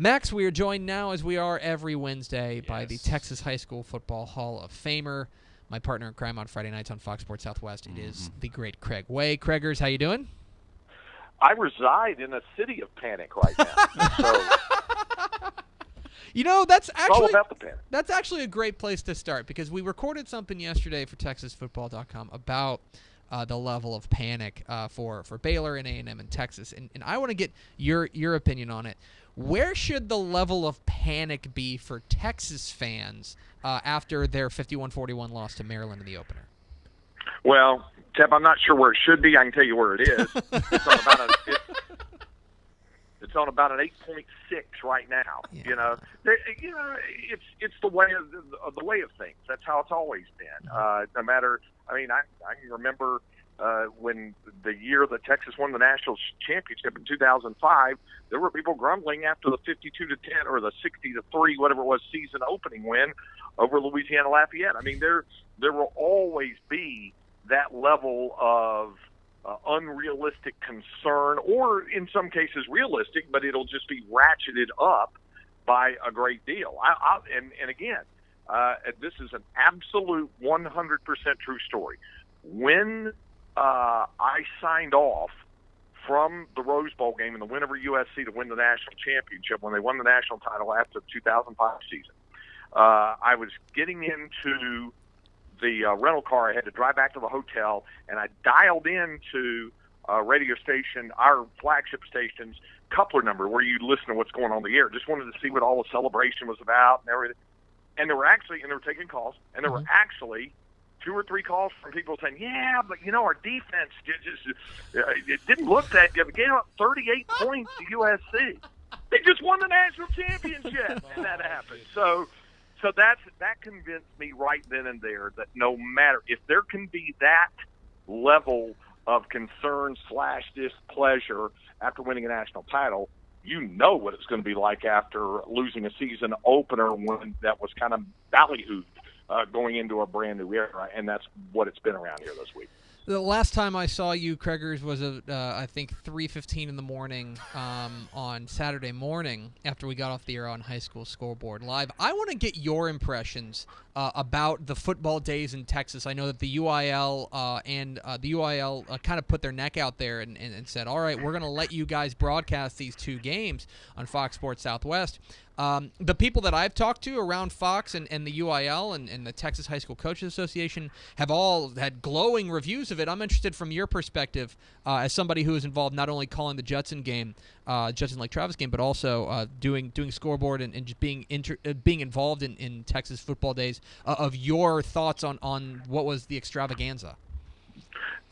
Max, we are joined now, as we are every Wednesday, by the Texas High School Football Hall of Famer, my partner in crime on Friday nights on Fox Sports Southwest. It is the great Craig Way. Craigers, how you doing? I reside in a city of panic right now. So you know, that's all about the panic. That's actually a great place to start, because we recorded something yesterday for TexasFootball.com about the level of panic for Baylor and A&M in Texas, and I want to get your opinion on it. Where should the level of panic be for Texas fans after their 51-41 loss to Maryland in the opener? Well, Tep, I'm not sure where it should be. I can tell you where it is. It's on about an 8.6 right now. Yeah. It's the way of things. That's how it's always been. No matter. I mean, I can remember when the year that Texas won the national championship in 2005, there were people grumbling after the 52-10 or the 60-3, whatever it was, season opening win over Louisiana Lafayette. I mean, there will always be that level of unrealistic concern, or in some cases realistic, but it'll just be ratcheted up by a great deal. And again, this is an absolute 100% true story. When I signed off from the Rose Bowl game and the win over USC to win the national championship, when they won the national title after the 2005 season, I was getting into the rental car. I had to drive back to the hotel, and I dialed into a radio station, our flagship station's coupler number, where you listen to what's going on the air. Just wanted to see what all the celebration was about and everything. And they were taking calls, and there were actually 2 or 3 calls from people saying, "Yeah, but our defense it didn't look that good. We gave up 38 points to USC. They just won the national championship, and that happened." So that convinced me right then and there that no matter if there can be that level of concern / displeasure after winning a national title, you know what it's going to be like after losing a season opener when that was kind of ballyhooed going into a brand new era, and that's what it's been around here this week. The last time I saw you, Craigers, was I think 3:15 in the morning on Saturday morning after we got off the air on High School Scoreboard Live. I want to get your impressions about the football days in Texas. I know that the UIL kind of put their neck out there and said, all right, we're going to let you guys broadcast these 2 games on Fox Sports Southwest. The people that I've talked to around Fox and the UIL and the Texas High School Coaches Association have all had glowing reviews of it. I'm interested from your perspective as somebody who is involved not only calling the Judson game, Judson Lake Travis game, but also doing scoreboard and just being involved in Texas football days. Of your thoughts on what was the extravaganza.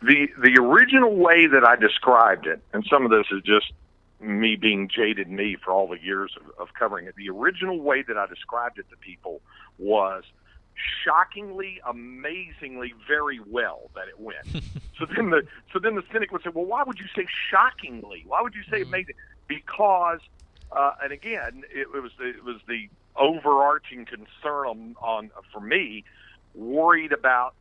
The original way that I described it, and some of this is just me being jaded me for all the years of covering it. The original way that I described it to people was shockingly, amazingly, very well that it went. So then the cynic would say, well, why would you say shockingly? Why would you say amazing? Because, and again, it was the overarching concern for me, worried about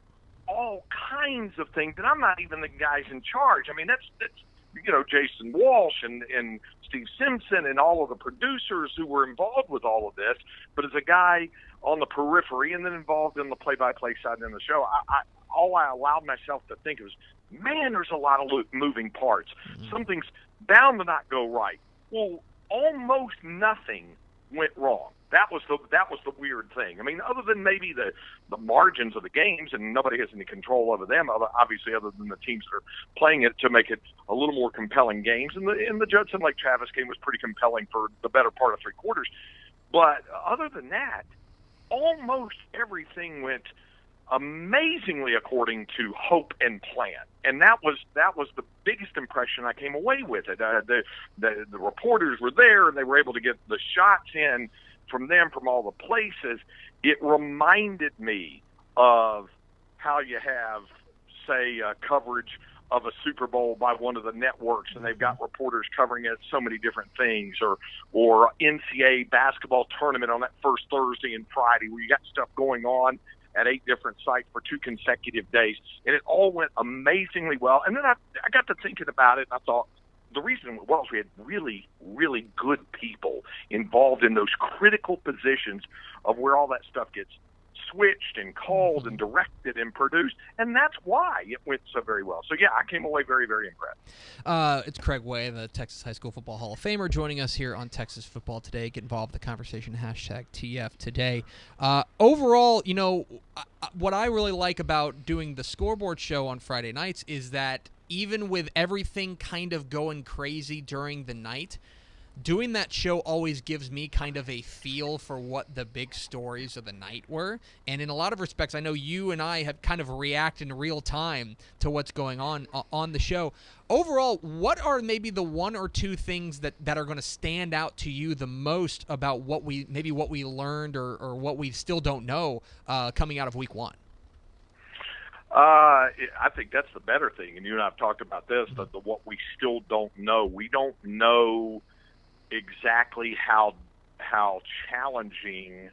all kinds of things, and I'm not even the guys in charge. I mean, that's Jason Walsh and Steve Simpson and all of the producers who were involved with all of this. But as a guy on the periphery and then involved in the play-by-play side and the show, all I allowed myself to think was, man, there's a lot of moving parts. Something's bound to not go right. Well, almost nothing went wrong. That was the weird thing. I mean, other than maybe the margins of the games, and nobody has any control over them, obviously, other than the teams that are playing it to make it a little more compelling games. And the Judson Lake Travis game was pretty compelling for the better part of 3 quarters. But other than that, almost everything went amazingly according to hope and plan, and that was the biggest impression I came away with it. The reporters were there, and they were able to get the shots in from them from all the places. It reminded me of how you have, say, coverage of a Super Bowl by one of the networks, and they've got reporters covering it, so many different things, or NCAA basketball tournament on that first Thursday and Friday, where you got stuff going on at 8 different sites for 2 consecutive days, and it all went amazingly well. And then I got to thinking about it, and I thought, the reason it was we had really, really good people involved in those critical positions of where all that stuff gets switched and called and directed and produced, and that's why it went so very well. So, yeah, I came away very, very impressed. It's Craig Way, the Texas High School Football Hall of Famer, joining us here on Texas Football Today. Get involved in the conversation, hashtag TF Today. Overall, what I really like about doing the scoreboard show on Friday nights is that even with everything kind of going crazy during the night, doing that show always gives me kind of a feel for what the big stories of the night were. And in a lot of respects, I know you and I have kind of reacted in real time to what's going on the show. Overall, what are maybe the one or two things that are going to stand out to you the most about what we learned or what we still don't know coming out of week one? I think that's the better thing. And you and I have talked about this, the what we still don't know. We don't know exactly how challenging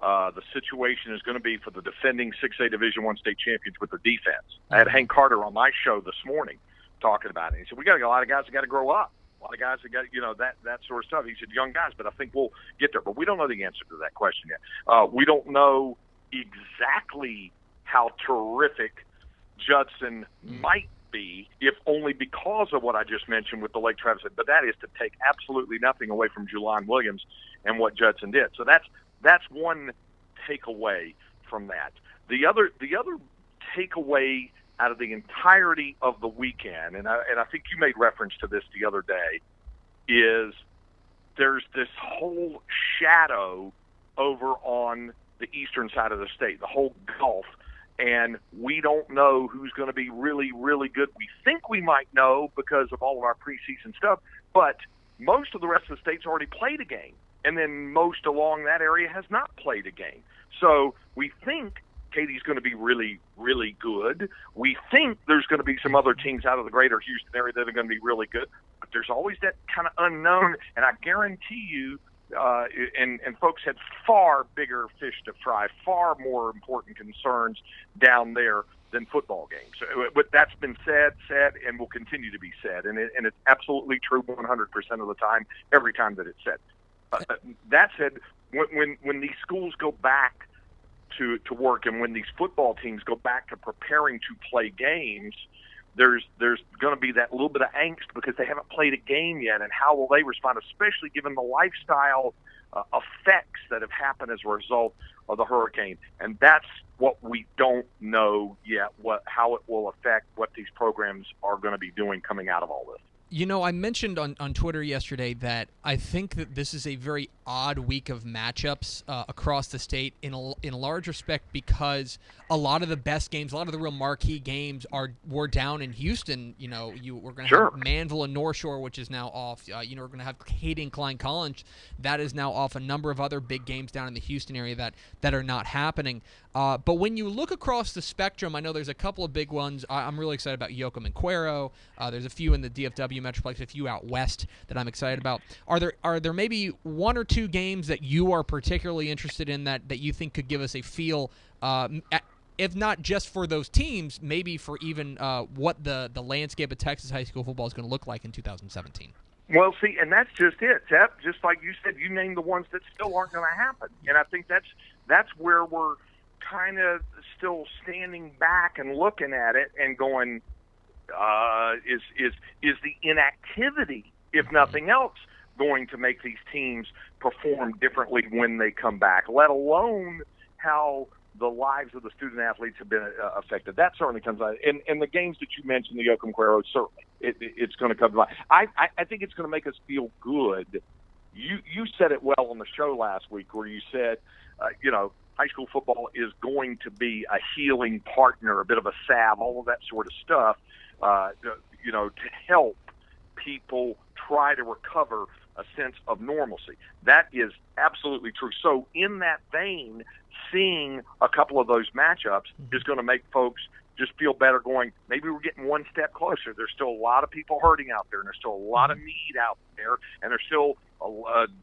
the situation is going to be for the defending 6A Division I state champions with their defense. I had Hank Carter on my show this morning talking about it. He said, we got a lot of guys that got to grow up. A lot of guys that got, that sort of stuff. He said, young guys, but I think we'll get there. But we don't know the answer to that question yet. We don't know exactly how terrific Judson might be, if only because of what I just mentioned with the Lake Travis. But that is to take absolutely nothing away from Julian Williams and what Judson did. So that's one takeaway from that. The other takeaway out of the entirety of the weekend, and I think you made reference to this the other day, is there's this whole shadow over on the eastern side of the state, the whole Gulf. And we don't know who's going to be really, really good. We think we might know because of all of our preseason stuff, but most of the rest of the state's already played a game. And then most along that area has not played a game. So we think Katie's going to be really, really good. We think there's going to be some other teams out of the greater Houston area that are going to be really good. But there's always that kind of unknown, and I guarantee you, and folks had far bigger fish to fry, far more important concerns down there than football games. But that's been said, and will continue to be said, and it's absolutely true 100% of the time, every time that it's said. That said, when these schools go back to work, and when these football teams go back to preparing to play games, there's going to be that little bit of angst because they haven't played a game yet, and how will they respond, especially given the lifestyle effects that have happened as a result of the hurricane. And that's what we don't know yet, how it will affect what these programs are going to be doing coming out of all this. I mentioned on Twitter yesterday that I think that this is a very odd week of matchups across the state in large respect because a lot of the best games, a lot of the real marquee games were down in Houston. We're going to have Manville and North Shore, which is now off. We're going to have Katy and Klein College. That is now off. A number of other big games down in the Houston area that are not happening. But when you look across the spectrum, I know there's a couple of big ones. I'm really excited about Yoakum and Cuero. There's a few in the DFW Metroplex, a few out west that I'm excited about. Are there maybe one or two games that you are particularly interested in that you think could give us a feel, if not just for those teams, maybe for even what the landscape of Texas high school football is going to look like in 2017? Well, see, and that's just it, Seth. Just like you said, you named the ones that still aren't going to happen. And I think that's where we're kind of still standing back and looking at it and going, is the inactivity, if nothing else, going to make these teams perform differently when they come back, let alone how the lives of the student athletes have been affected. That certainly comes out. And the games that you mentioned, the Yoakum Cuero, certainly it's going to come to mind. I think it's going to make us feel good. You said it well on the show last week where you said, high school football is going to be a healing partner, a bit of a salve, all of that sort of stuff, to help people try to recover a sense of normalcy. That is absolutely true. So in that vein, seeing a couple of those matchups is going to make folks just feel better going, maybe we're getting one step closer. There's still a lot of people hurting out there, and there's still a lot of need out there, and there's still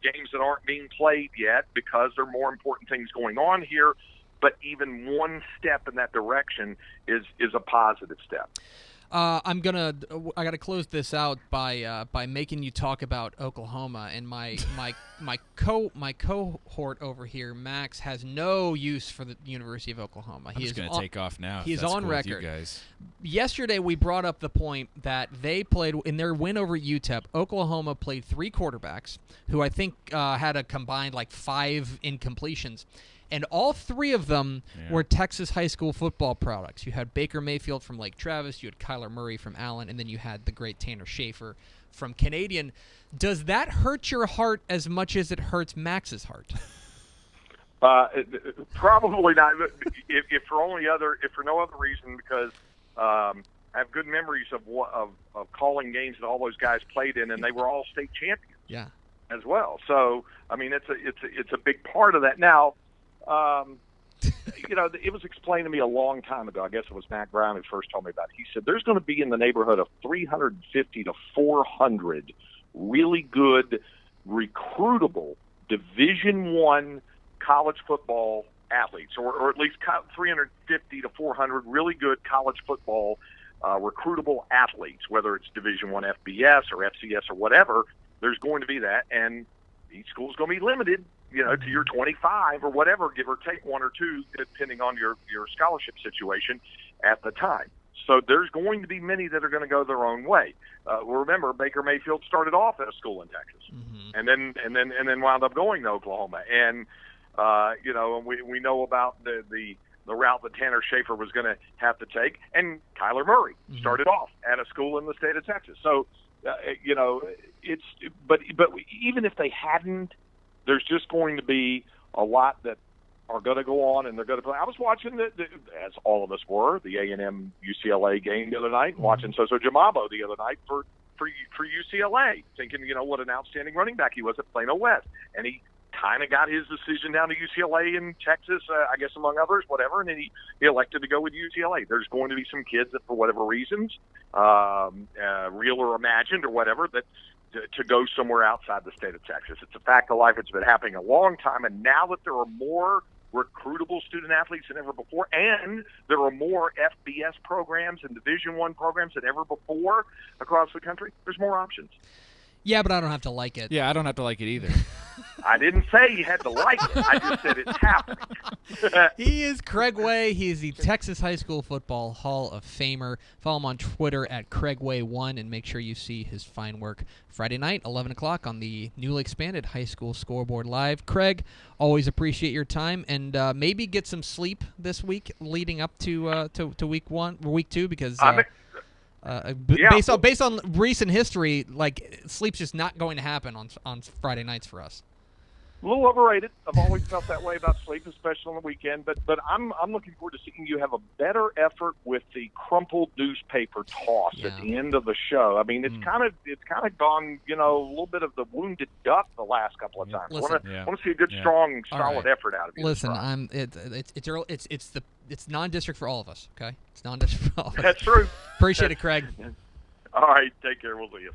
games that aren't being played yet because there are more important things going on here. But even one step in that direction is a positive step. I gotta close this out by making you talk about Oklahoma, and my cohort over here, Max, has no use for the University of Oklahoma. I'm just gonna take off now. He's on record. With you guys. Yesterday we brought up the point that they played in their win over UTEP. Oklahoma played 3 quarterbacks who I think had a combined 5 incompletions. And all 3 of them were Texas high school football products. You had Baker Mayfield from Lake Travis, you had Kyler Murray from Allen, and then you had the great Tanner Schaefer from Canadian. Does that hurt your heart as much as it hurts Max's heart? Probably not. If for no other reason, because I have good memories of calling games that all those guys played in, and they were all state champions. Yeah. As well. So I mean, it's a big part of that now. It was explained to me a long time ago. I guess it was Matt Brown who first told me about it. He said there's going to be in the neighborhood of 350 to 400 really good, recruitable Division I college football athletes, or at least 350 to 400 really good college football recruitable athletes, whether it's Division I FBS or FCS or whatever. There's going to be that, and each school's going to be limited, to your 25 or whatever, give or take 1 or 2, depending on your scholarship situation at the time. So there's going to be many that are going to go their own way. Remember, Baker Mayfield started off at a school in Texas, and then wound up going to Oklahoma. And we know about the route that Tanner Schaefer was going to have to take, and Kyler Murray started off at a school in the state of Texas. So but even if they hadn't, there's just going to be a lot that are going to go on, and they're going to play. I was watching as all of us were, the A&M UCLA game the other night, watching Soso Jamabo the other night for UCLA, thinking what an outstanding running back he was at Plano West, and he kind of got his decision down to UCLA in Texas, I guess among others, whatever, and then he elected to go with UCLA. There's going to be some kids that, for whatever reasons, real or imagined or whatever, that to go somewhere outside the state of Texas. It's a fact of life. It's been happening a long time, and now that there are more recruitable student athletes than ever before, and there are more FBS programs and Division I programs than ever before across the country, there's more options. Yeah, but I don't have to like it. Yeah, I don't have to like it either. I didn't say you had to like it. I just said it's happening. He is Craig Way. He is the Texas High School Football Hall of Famer. Follow him on Twitter at CraigWay1, and make sure you see his fine work Friday night, 11 o'clock, on the newly expanded High School Scoreboard Live. Craig, always appreciate your time, and maybe get some sleep this week leading up to week 2, because based on recent history, sleep's just not going to happen on Friday nights for us. A little overrated. I've always felt that way about sleep, especially on the weekend. But I'm looking forward to seeing you have a better effort with the crumpled newspaper toss at the end of the show. I mean, it's kind of gone, a little bit of the wounded duck the last couple of times. Listen, I want to see a good, strong, solid effort out of you. Listen, it's non-district for all of us. Okay, it's non-district for all of us. That's true. Appreciate it, Craig. All right, take care. We'll see you.